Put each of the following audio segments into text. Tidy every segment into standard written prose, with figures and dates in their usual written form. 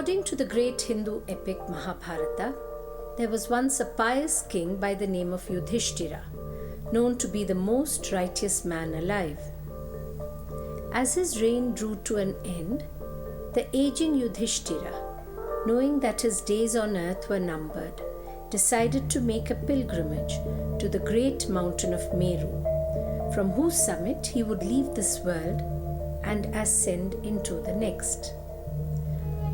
According to the great Hindu epic Mahabharata, there was once a pious king by the name of Yudisthira, known to be the most righteous man alive. As his reign drew to an end, the aging Yudisthira, knowing that his days on earth were numbered, decided to make a pilgrimage to the great mountain of Meru, from whose summit he would leave this world and ascend into the next.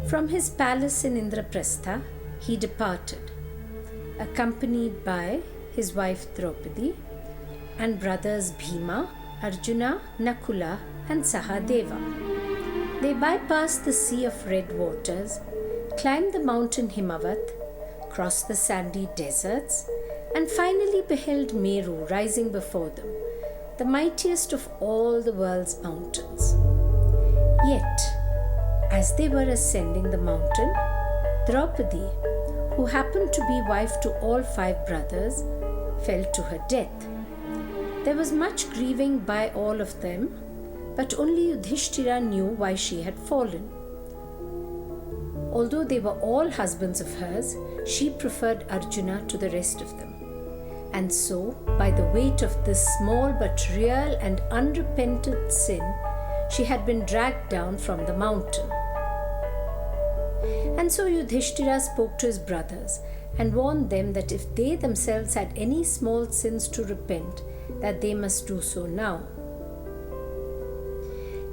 From his palace in Indraprastha, he departed, accompanied by his wife Draupadi and brothers Bhima, Arjuna, Nakula, and Sahadeva. They bypassed the sea of red waters, climbed the mountain Himavat, crossed the sandy deserts, and finally beheld Meru rising before them, the mightiest of all the world's mountains. Yet, as they were ascending the mountain, Draupadi, who happened to be wife to all 5 brothers, fell to her death. There was much grieving by all of them, but only Yudhishthira knew why she had fallen. Although they were all husbands of hers, she preferred Arjuna to the rest of them. And so, by the weight of this small but real and unrepentant sin, she had been dragged down from the mountain. And so Yudhishthira spoke to his brothers and warned them that if they themselves had any small sins to repent, that they must do so now.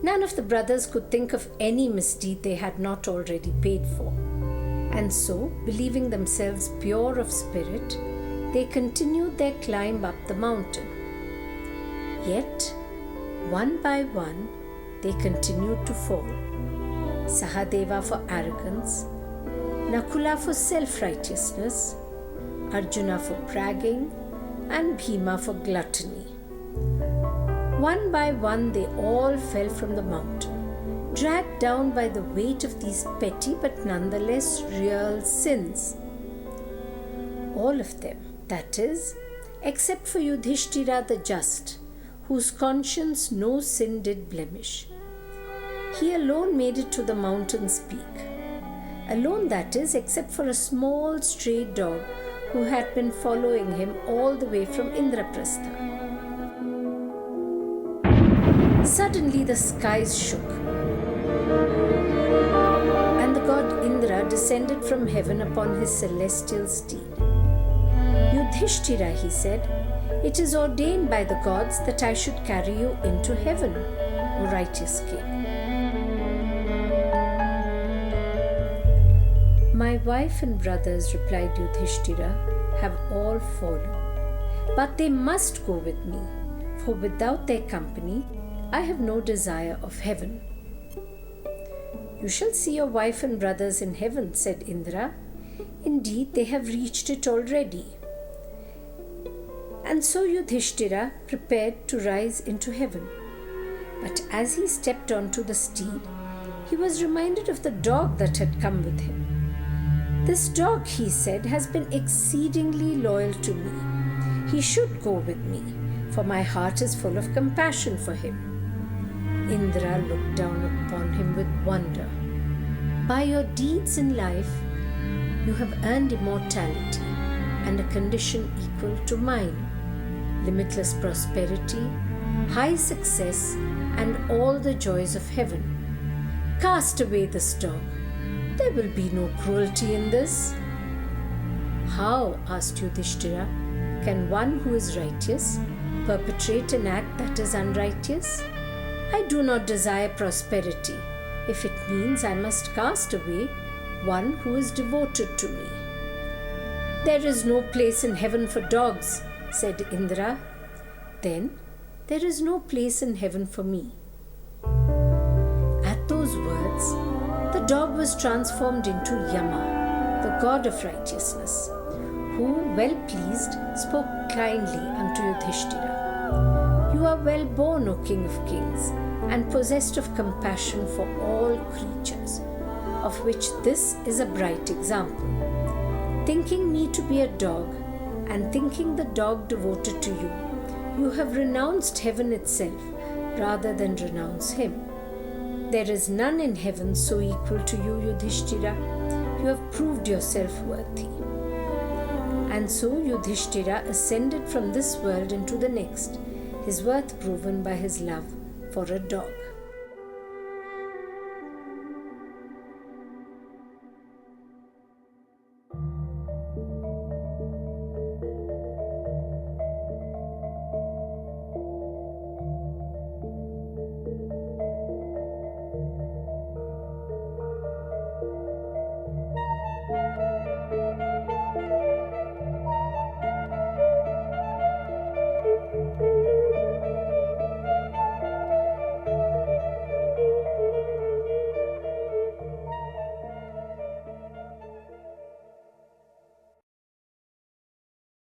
None of the brothers could think of any misdeed they had not already paid for. And so, believing themselves pure of spirit, they continued their climb up the mountain. Yet, one by one, they continued to fall. Sahadeva for arrogance, Nakula for self-righteousness, Arjuna for bragging, and Bhima for gluttony. One by one, they all fell from the mountain, dragged down by the weight of these petty but nonetheless real sins. All of them, that is, except for Yudhishthira the just, whose conscience no sin did blemish. He alone made it to the mountain's peak. Alone, that is, except for a small stray dog who had been following him all the way from Indraprastha. Suddenly the skies shook, and the god Indra descended from heaven upon his celestial steed. Yudhishthira, he said, it is ordained by the gods that I should carry you into heaven, O righteous king. My wife and brothers, replied Yudhishthira, have all fallen, but they must go with me, for without their company, I have no desire of heaven. You shall see your wife and brothers in heaven, said Indra. Indeed, they have reached it already. And so Yudhishthira prepared to rise into heaven. But as he stepped onto the steed, he was reminded of the dog that had come with him. This dog, he said, has been exceedingly loyal to me. He should go with me, for my heart is full of compassion for him. Indra looked down upon him with wonder. By your deeds in life, you have earned immortality and a condition equal to mine. Limitless prosperity, high success, and all the joys of heaven. Cast away this dog. There will be no cruelty in this. How, asked Yudhishthira, can one who is righteous perpetrate an act that is unrighteous? I do not desire prosperity, if it means I must cast away one who is devoted to me. There is no place in heaven for dogs, said Indra. Then there is no place in heaven for me. At those words, the dog was transformed into Yama, the god of righteousness, who, well pleased, spoke kindly unto Yudhishthira. You are well born, O King of Kings, and possessed of compassion for all creatures, of which this is a bright example. Thinking me to be a dog, and thinking the dog devoted to you, you have renounced heaven itself rather than renounce him. There is none in heaven so equal to you, Yudisthira. You have proved yourself worthy. And so Yudisthira ascended from this world into the next, his worth proven by his love for a dog.